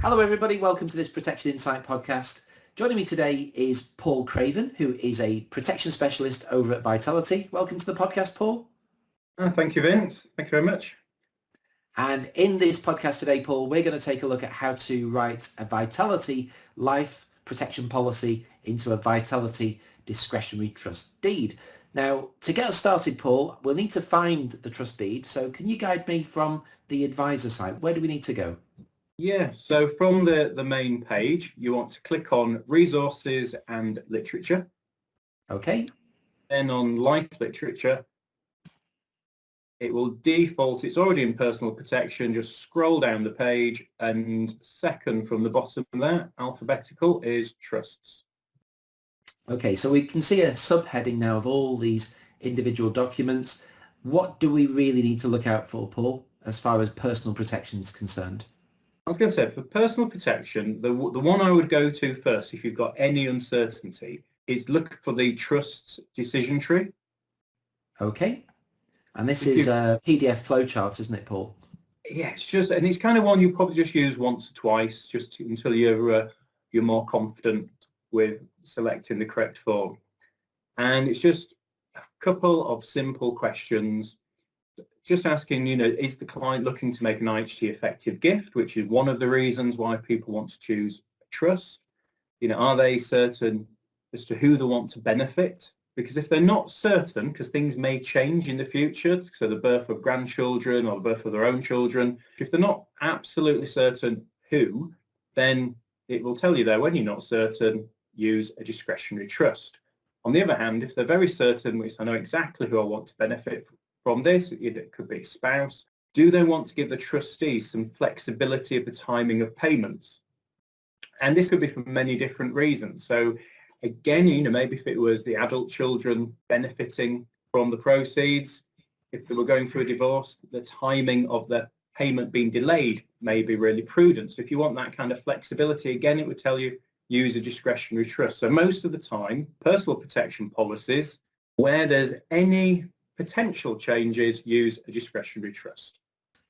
Hello everybody, welcome to this Protection Insight podcast. Joining me today is Paul Craven, who is a protection specialist over at Vitality. Welcome to the podcast, Paul. Thank you, Vince. Thank you very much. And in this podcast today, Paul, we're going to take a look at how to write a Vitality life protection policy into a Vitality discretionary trust deed. Now, to get us started, Paul, we'll need to find the trust deed. So can you guide me from the advisor side? Where do we need to go? Yeah, so from the main page, you want to click on Resources and Literature. Okay. Then on Life Literature, it will default, it's already in Personal Protection, just scroll down the page, and second from the bottom there, alphabetical, is Trusts. Okay, so we can see a subheading now of all these individual documents. What do we really need to look out for, Paul, as far as personal protection is concerned? I was going to say, for personal protection, the one I would go to first, if you've got any uncertainty, is look for the trust's decision tree. Okay, and this is a PDF flowchart, isn't it, Paul? Yeah, it's kind of one you probably just use once or twice, just until you're more confident with selecting the correct form. And it's just a couple of simple questions. Just asking, is the client looking to make an IHT effective gift, which is one of the reasons why people want to choose a trust. Are they certain as to who they want to benefit? Because if they're not certain, because things may change in the future, so the birth of grandchildren or the birth of their own children, if they're not absolutely certain who, then it will tell you there, when you're not certain, use a discretionary trust. On the other hand, if they're very certain, which I know exactly who I want to benefit from this, it could be a spouse, do they want to give the trustees some flexibility of the timing of payments? And this could be for many different reasons. So again, maybe if it was the adult children benefiting from the proceeds, if they were going through a divorce, the timing of the payment being delayed may be really prudent. So if you want that kind of flexibility, again, it would tell you use a discretionary trust. So most of the time, personal protection policies, where there's any potential changes, use a discretionary trust.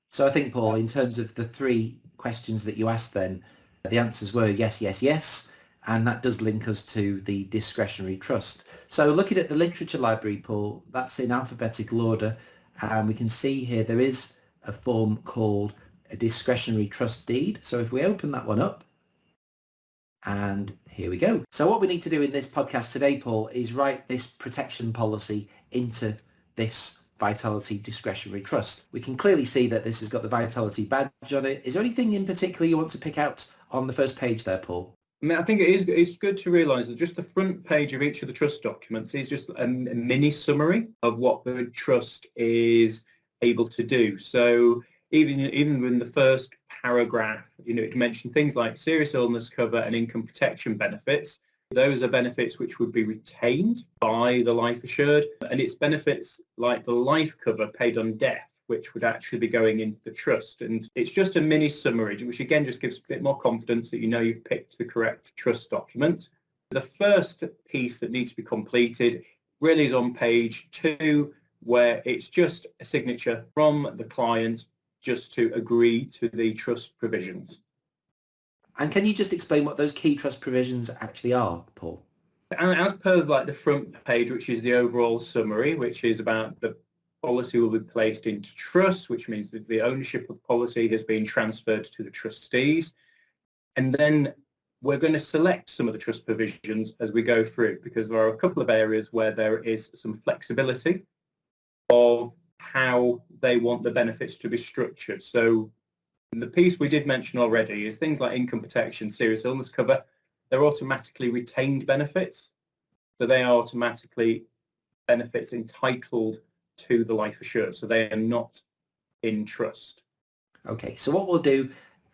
So I think, Paul, in terms of the three questions that you asked then, the answers were yes, yes, yes, and that does link us to the discretionary trust. So looking at the literature library, Paul, that's in alphabetical order, and we can see here there is a form called a discretionary trust deed. So if we open that one up, and here we go. So what we need to do in this podcast today, Paul, is write this protection policy into this Vitality discretionary trust. We can clearly see that this has got the Vitality badge on it. Is there anything in particular you want to pick out on the first page there, Paul? I think it's good to realise that just the front page of each of the trust documents is just a mini summary of what the trust is able to do. So even in the first paragraph, it mentioned things like serious illness cover and income protection benefits. Those are benefits which would be retained by the life assured, and it's benefits like the life cover paid on death, which would actually be going into the trust. And it's just a mini summary, which again just gives a bit more confidence that you've picked the correct trust document. The first piece that needs to be completed really is on page 2, where it's just a signature from the client just to agree to the trust provisions. And can you just explain what those key trust provisions actually are, Paul? And as per the front page, which is the overall summary, which is about the policy will be placed into trust, which means that the ownership of policy has been transferred to the trustees. And then we're going to select some of the trust provisions as we go through, because there are a couple of areas where there is some flexibility of how they want the benefits to be structured. So the piece we did mention already is things like income protection, serious illness cover. They're automatically retained benefits. So they are automatically benefits entitled to the life assured. So they are not in trust. Okay, so what we'll do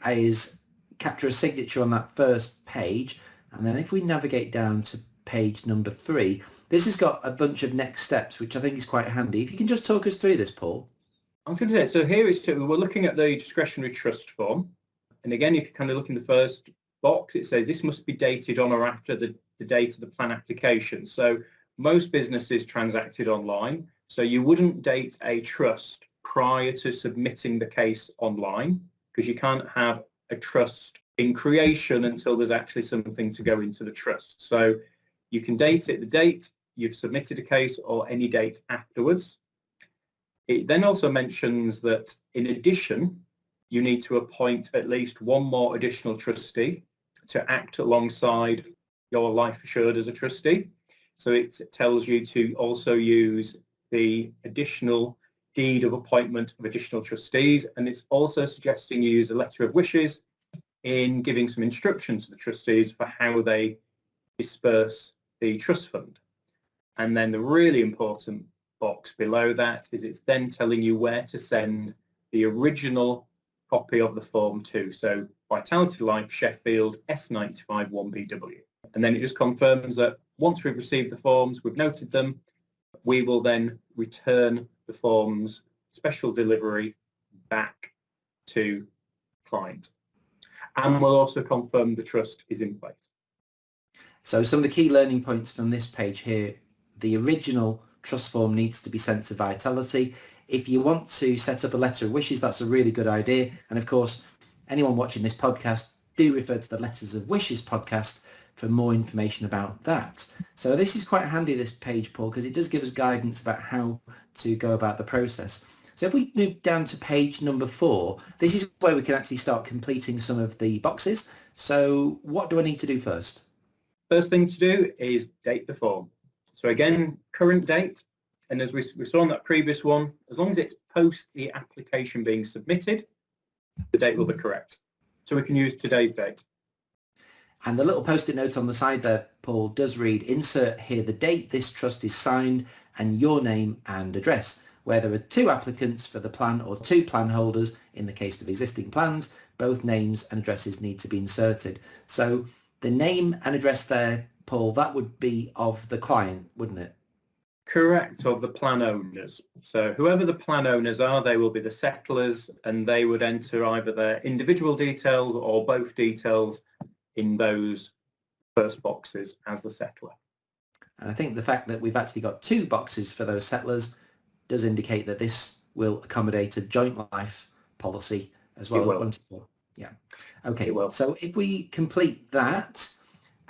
is capture a signature on that first page. And then if we navigate down to page number 3, this has got a bunch of next steps, which I think is quite handy. If you can just talk us through this, Paul. I was going to say, so here is we're looking at the discretionary trust form. And again, if you kind of look in the first box, it says this must be dated on or after the date of the plan application. So most businesses transacted online. So you wouldn't date a trust prior to submitting the case online, because you can't have a trust in creation until there's actually something to go into the trust. So you can date it the date you've submitted a case or any date afterwards. It then also mentions that in addition, you need to appoint at least one more additional trustee to act alongside your life assured as a trustee. So it tells you to also use the additional deed of appointment of additional trustees, and it's also suggesting you use a letter of wishes in giving some instructions to the trustees for how they disperse the trust fund. And then the really important box below that is it's then telling you where to send the original copy of the form to. So Vitality Life Sheffield S95 1BW. And then it just confirms that once we've received the forms, we've noted them, we will then return the forms special delivery back to client. And we'll also confirm the trust is in place. So some of the key learning points from this page here: the original trust form needs to be sent to Vitality. If you want to set up a letter of wishes, that's a really good idea. And of course, anyone watching this podcast, do refer to the Letters of Wishes podcast for more information about that. So this is quite handy, this page, Paul, because it does give us guidance about how to go about the process. So if we move down to page number 4, this is where we can actually start completing some of the boxes. So what do I need to do first? First thing to do is date the form. So again, current date, and as we saw on that previous one, as long as it's post the application being submitted, the date will be correct. So we can use today's date. And the little post-it note on the side there, Paul, does read, insert here the date this trust is signed and your name and address. Where there are 2 applicants for the plan or 2 plan holders, in the case of existing plans, both names and addresses need to be inserted. So the name and address there, Paul, that would be of the client, wouldn't it? Correct, of the plan owners. So whoever the plan owners are, they will be the settlers, and they would enter either their individual details or both details in those first boxes as the settler. And I think the fact that we've actually got 2 boxes for those settlers does indicate that this will accommodate a joint life policy as well. It will. Yeah. Okay. It will. So if we complete that,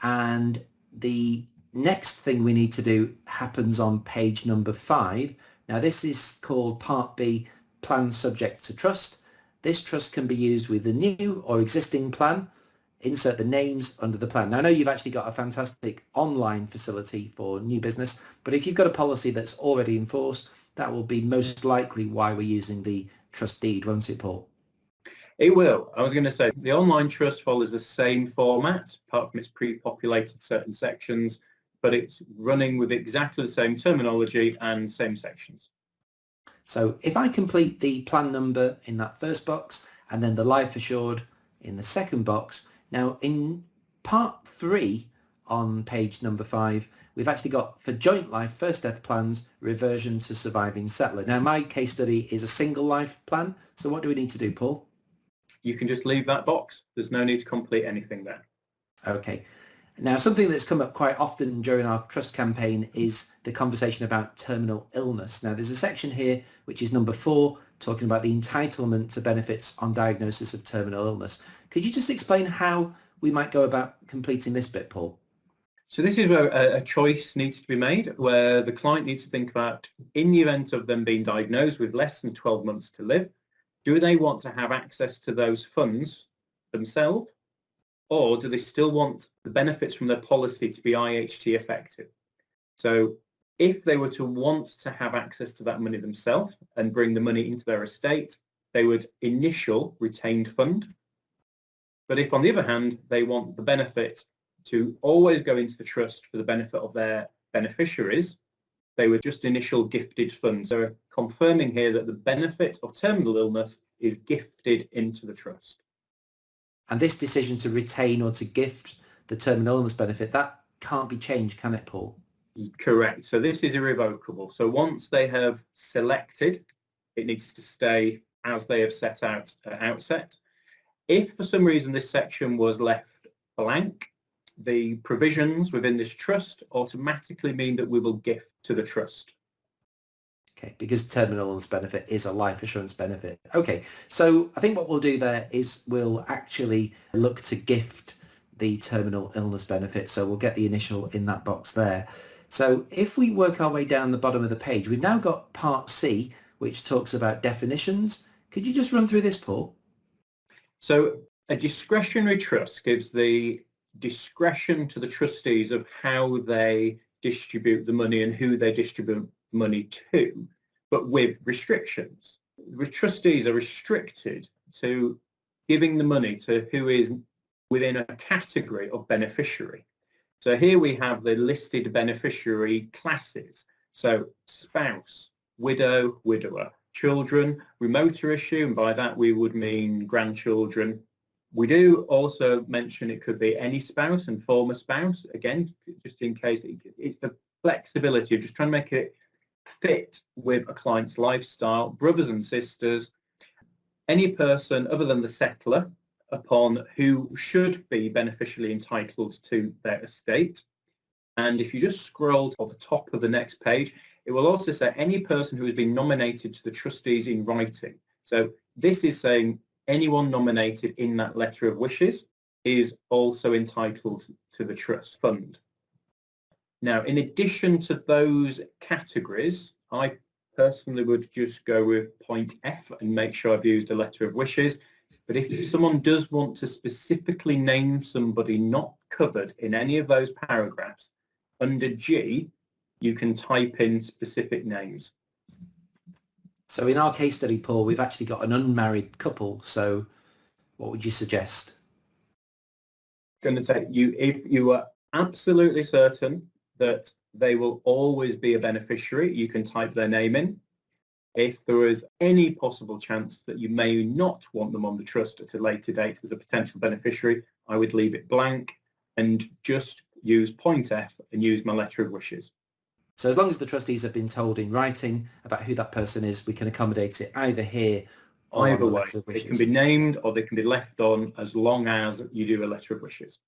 and the next thing we need to do happens on page number 5. Now this is called Part B, Plan Subject to Trust. This trust can be used with the new or existing plan. Insert the names under the plan. Now I know you've actually got a fantastic online facility for new business, but if you've got a policy that's already in force, that will be most likely why we're using the trust deed, won't it, Paul? It will. I was going to say the online trust follows the same format, apart from it's pre-populated certain sections, but it's running with exactly the same terminology and same sections. So if I complete the plan number in that first box and then the life assured in the second box, now in part 3 on page number 5, we've actually got for joint life first death plans, reversion to surviving settler. Now my case study is a single life plan. So what do we need to do, Paul? You can just leave that box. There's no need to complete anything there. Okay. Now something that's come up quite often during our trust campaign is the conversation about terminal illness. Now there's a section here which is number 4 talking about the entitlement to benefits on diagnosis of terminal illness. Could you just explain how we might go about completing this bit, Paul? So this is where a choice needs to be made, where the client needs to think about, in the event of them being diagnosed with less than 12 months to live, do they want to have access to those funds themselves, or do they still want the benefits from their policy to be IHT effective? So if they were to want to have access to that money themselves and bring the money into their estate, they would initial retained fund. But if on the other hand, they want the benefit to always go into the trust for the benefit of their beneficiaries, they were just initial gifted funds. So confirming here that the benefit of terminal illness is gifted into the trust. And this decision to retain or to gift the terminal illness benefit, that can't be changed, can it, Paul? Correct. So this is irrevocable. So once they have selected, it needs to stay as they have set out at outset. If for some reason this section was left blank, the provisions within this trust automatically mean that we will gift to the trust. Okay, because terminal illness benefit is a life assurance benefit. Okay, so I think what we'll do there is we'll actually look to gift the terminal illness benefit. So we'll get the initial in that box there. So if we work our way down the bottom of the page, we've now got part C, which talks about definitions. Could you just run through this, Paul? So a discretionary trust gives the discretion to the trustees of how they distribute the money and who they distribute money to, but with restrictions. The trustees are restricted to giving the money to who is within a category of beneficiary. So here we have the listed beneficiary classes. So spouse, widow, widower, children, remoter issue, and by that we would mean grandchildren. We do also mention it could be any spouse and former spouse, again, just in case. It's the flexibility of just trying to make it fit with a client's lifestyle, brothers and sisters, any person other than the settler upon who should be beneficially entitled to their estate. And if you just scroll to the top of the next page, it will also say any person who has been nominated to the trustees in writing. So this is saying anyone nominated in that letter of wishes is also entitled to the trust fund. Now, in addition to those categories, I personally would just go with point F and make sure I've used a letter of wishes. But if someone does want to specifically name somebody not covered in any of those paragraphs, under G, you can type in specific names. So in our case study, Paul, we've actually got an unmarried couple. So what would you suggest? I'm going to say if you are absolutely certain that they will always be a beneficiary, you can type their name in. If there is any possible chance that you may not want them on the trust at a later date as a potential beneficiary, I would leave it blank and just use point F and use my letter of wishes. So as long as the trustees have been told in writing about who that person is, we can accommodate it either here or either on the way. letter of wishes. It can be named or they can be left on as long as you do a letter of wishes.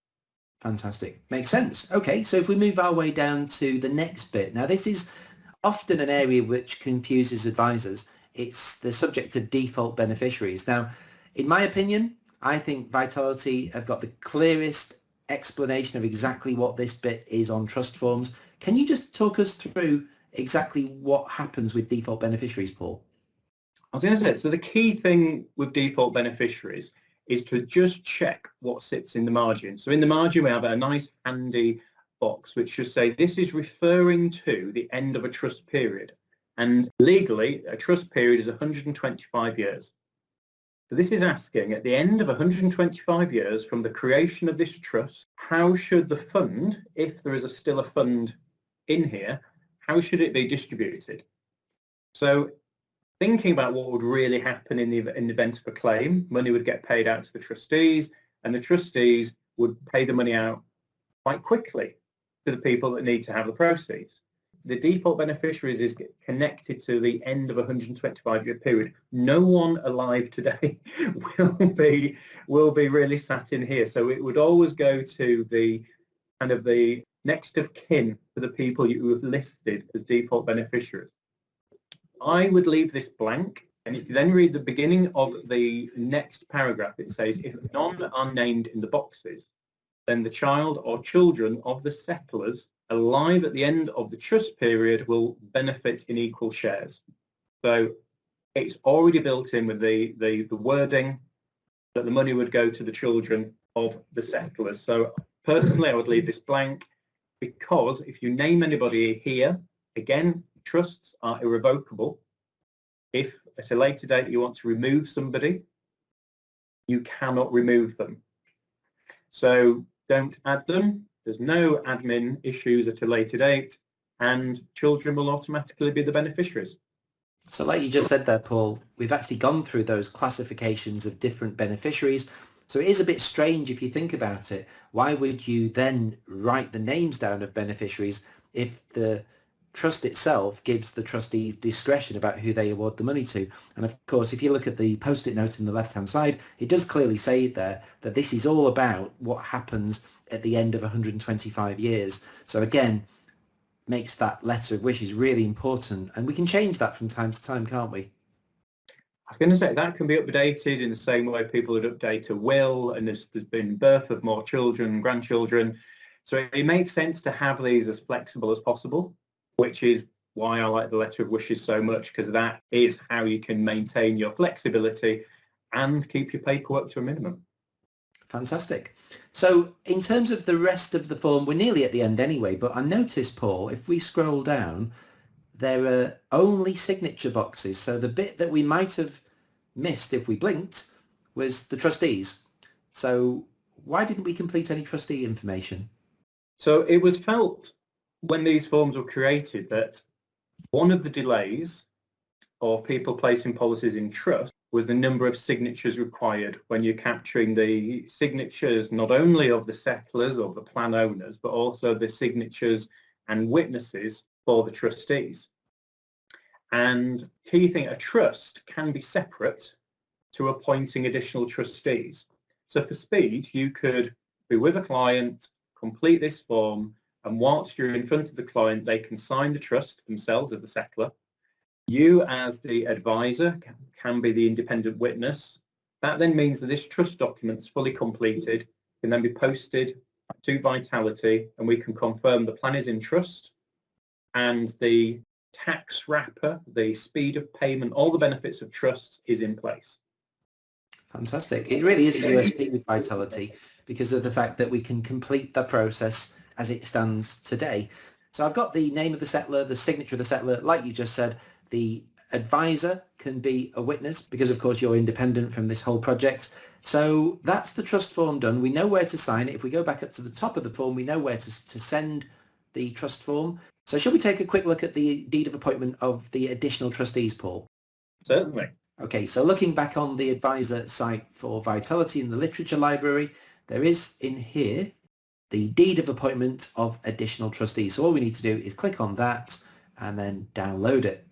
Fantastic. Makes sense. Okay, so if we move our way down to the next bit. Now, this is often an area which confuses advisors. It's the subject of default beneficiaries. Now, in my opinion, I think Vitality have got the clearest explanation of exactly what this bit is on trust forms. Can you just talk us through exactly what happens with default beneficiaries, Paul? I was going to say, so the key thing with default beneficiaries is to just check what sits in the margin. So in the margin, we have a nice handy box which should say this is referring to the end of a trust period. And legally, a trust period is 125 years. So this is asking, at the end of 125 years from the creation of this trust, how should the fund, if there is still a fund in here, how should it be distributed? So thinking about what would really happen in the event of a claim, money would get paid out to the trustees, and the trustees would pay the money out quite quickly to the people that need to have the proceeds. The default beneficiaries is connected to the end of a 125-year period. No one alive today will be really sat in here. So it would always go to the kind of the next of kin for the people you have listed as default beneficiaries. I would leave this blank, and if you then read the beginning of the next paragraph, it says, if none are named in the boxes, then the child or children of the settlers alive at the end of the trust period will benefit in equal shares. So it's already built in with the wording that the money would go to the children of the settlers. So personally, I would leave this blank because if you name anybody here, again, trusts are irrevocable. If at a later date you want to remove somebody, you cannot remove them. So don't add them. There's no admin issues at a later date, and children will automatically be the beneficiaries. So like you just said there, Paul, we've actually gone through those classifications of different beneficiaries. So it is a bit strange if you think about it. Why would you then write the names down of beneficiaries if the trust itself gives the trustees discretion about who they award the money to? And of course, if you look at the post-it note on the left-hand side, it does clearly say there that this is all about what happens at the end of 125 years. So again, makes that letter of wishes really important, and we can change that from time to time, can't we? I was going to say that can be updated in the same way people would update a will, and there's been birth of more children, grandchildren. So it makes sense to have these as flexible as possible, which is why I like the letter of wishes so much, because that is how you can maintain your flexibility and keep your paperwork to a minimum. Fantastic. So in terms of the rest of the form, we're nearly at the end anyway, but I noticed, Paul, if we scroll down, there are only signature boxes. So the bit that we might have missed if we blinked was the trustees. So why didn't we complete any trustee information? So it was felt when these forms were created that one of the delays of people placing policies in trust was the number of signatures required when you're capturing the signatures not only of the settlers or the plan owners, but also the signatures and witnesses for the trustees. And key thing, a trust can be separate to appointing additional trustees. So for speed, you could be with a client, complete this form, and whilst you're in front of the client, they can sign the trust themselves as the settler. You as the advisor can be the independent witness. That then means that this trust document is fully completed, can then be posted to Vitality, and we can confirm the plan is in trust and the tax wrapper, the speed of payment, all the benefits of trusts is in place. Fantastic. It really is a USP with Vitality because of the fact that we can complete the process as it stands today. So I've got the name of the settler, the signature of the settler, like you just said. The advisor can be a witness because, of course, you're independent from this whole project. So that's the trust form done. We know where to sign it. If we go back up to the top of the form, we know where to send the trust form. So shall we take a quick look at the deed of appointment of the additional trustees, Paul? Certainly. Okay, so looking back on the advisor site for Vitality in the literature library, there is in here the deed of appointment of additional trustees. So all we need to do is click on that and then download it.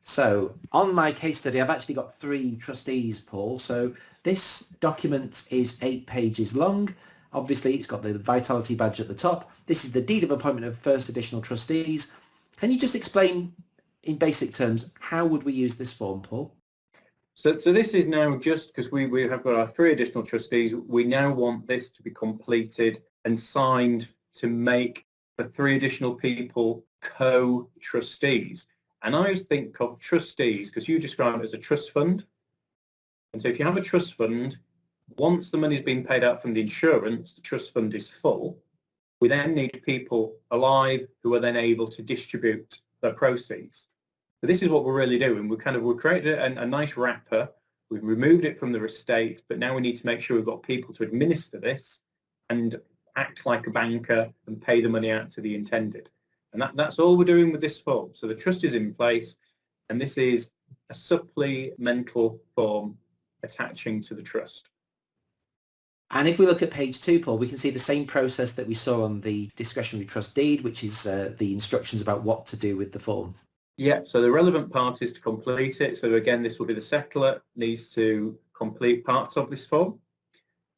So on my case study, I've actually got 3 trustees, Paul. So this document is 8 pages long. Obviously, it's got the Vitality badge at the top. This is the deed of appointment of first additional trustees. Can you just explain in basic terms, how would we use this form, Paul? So this is now just because we have got our 3 additional trustees. We now want this to be completed and signed to make the 3 additional people co-trustees. And I always think of trustees because you describe it as a trust fund. And so if you have a trust fund, once the money has been paid out from the insurance, the trust fund is full. We then need people alive who are then able to distribute the proceeds. So this is what we're really doing. We've created a nice wrapper. We've removed it from the estate, but now we need to make sure we've got people to administer this and act like a banker and pay the money out to the intended. And that's all we're doing with this form. So the trust is in place, and this is a supplemental form attaching to the trust. And if we look at page 2, Paul, we can see the same process that we saw on the discretionary trust deed, which is the instructions about what to do with the form. Yeah, so the relevant part is to complete it. So again, this will be the settler needs to complete parts of this form,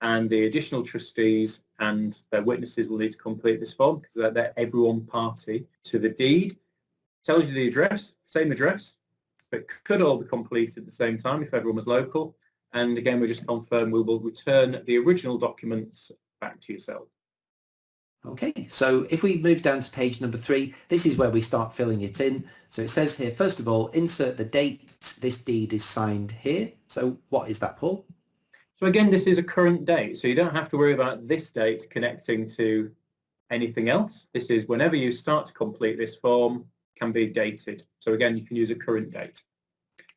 and the additional trustees and their witnesses will need to complete this form because they're everyone party to the deed. Tells you the address, same address, but could all be completed at the same time if everyone was local. And again, we just confirm we will return the original documents back to yourself. Okay, so if we move down to page number 3, this is where we start filling it in. So it says here, first of all, insert the date this deed is signed here. So what is that, Paul? So again, this is a current date, so you don't have to worry about this date connecting to anything else. This is whenever you start to complete this form, can be dated. So again, you can use a current date.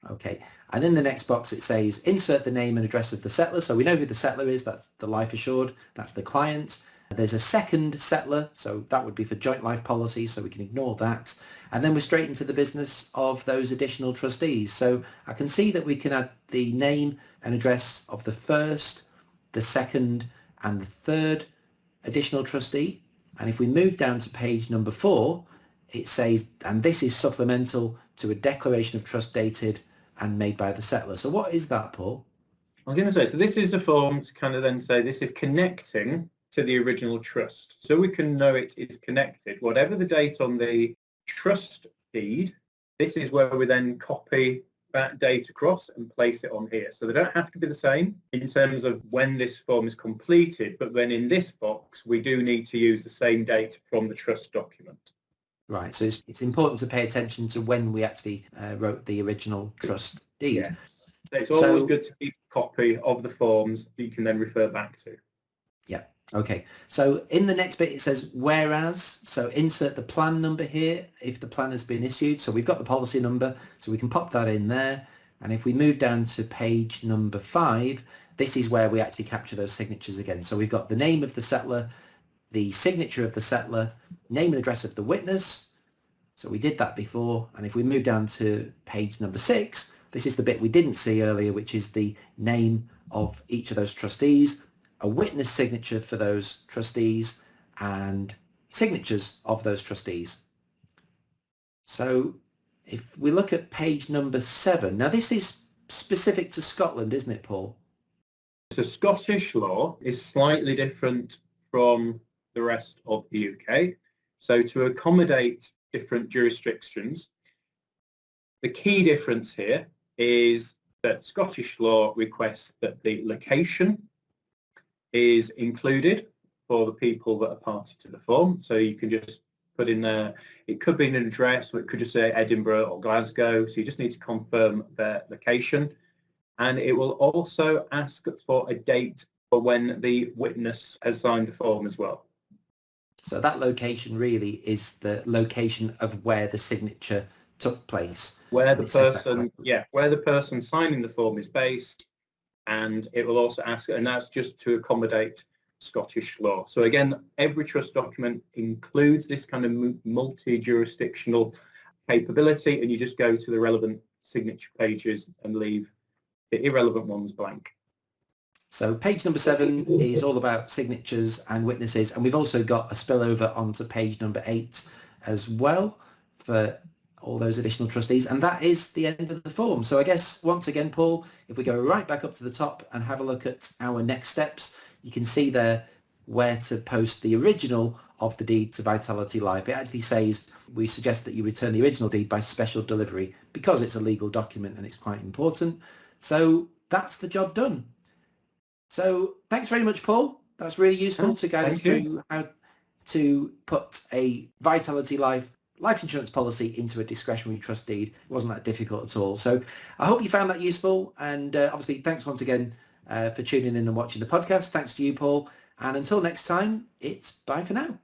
Okay, and in the next box it says insert the name and address of the settler. So we know who the settler is, that's the life assured, that's the client. There's a second settler, so that would be for joint life policy, so we can ignore that. And then we're straight into the business of those additional trustees. So I can see that we can add the name and address of the first, the second, and the third additional trustee. And if we move down to page number 4, it says, and this is supplemental to a declaration of trust dated and made by the settler. So what is that, Paul? I was going to say, so this is a form to kind of then say this is connecting to the original trust. So we can know it is connected. Whatever the date on the trust deed, this is where we then copy that date across and place it on here. So they don't have to be the same in terms of when this form is completed, but then in this box, we do need to use the same date from the trust document. Right, so it's important to pay attention to when we actually wrote the original trust deed. Yeah. It's always good to keep a copy of the forms that you can then refer back to. Yeah, okay. So in the next bit it says whereas, so insert the plan number here if the plan has been issued. So we've got the policy number, so we can pop that in there. And if we move down to page number 5, this is where we actually capture those signatures again. So we've got the name of the settler, the signature of the settler, name and address of the witness. So we did that before. And if we move down to page number 6, this is the bit we didn't see earlier, which is the name of each of those trustees, a witness signature for those trustees, and signatures of those trustees. So if we look at page number 7, now this is specific to Scotland, isn't it, Paul? So Scottish law is slightly different from the rest of the UK. So to accommodate different jurisdictions, the key difference here is that Scottish law requests that the location is included for the people that are party to the form. So you can just put in there, it could be an address, or it could just say Edinburgh or Glasgow. So you just need to confirm their location. And it will also ask for a date for when the witness has signed the form as well. So that location really is the location of where the signature took place. Where the person, where the person signing the form is based, and it will also ask, and that's just to accommodate Scottish law. So again, every trust document includes this kind of multi-jurisdictional capability, and you just go to the relevant signature pages and leave the irrelevant ones blank. So page number 7 is all about signatures and witnesses, and we've also got a spillover onto page number 8 as well for all those additional trustees, and that is the end of the form. So I guess once again, Paul, if we go right back up to the top and have a look at our next steps, you can see there where to post the original of the deed to Vitality Life. It actually says we suggest that you return the original deed by special delivery because it's a legal document and it's quite important. So that's the job done. So thanks very much, Paul. That's really useful to guide us through how to put a Vitality Life insurance policy into a discretionary trust deed. It wasn't that difficult at all. So I hope you found that useful. And obviously, thanks once again for tuning in and watching the podcast. Thanks to you, Paul. And until next time, it's bye for now.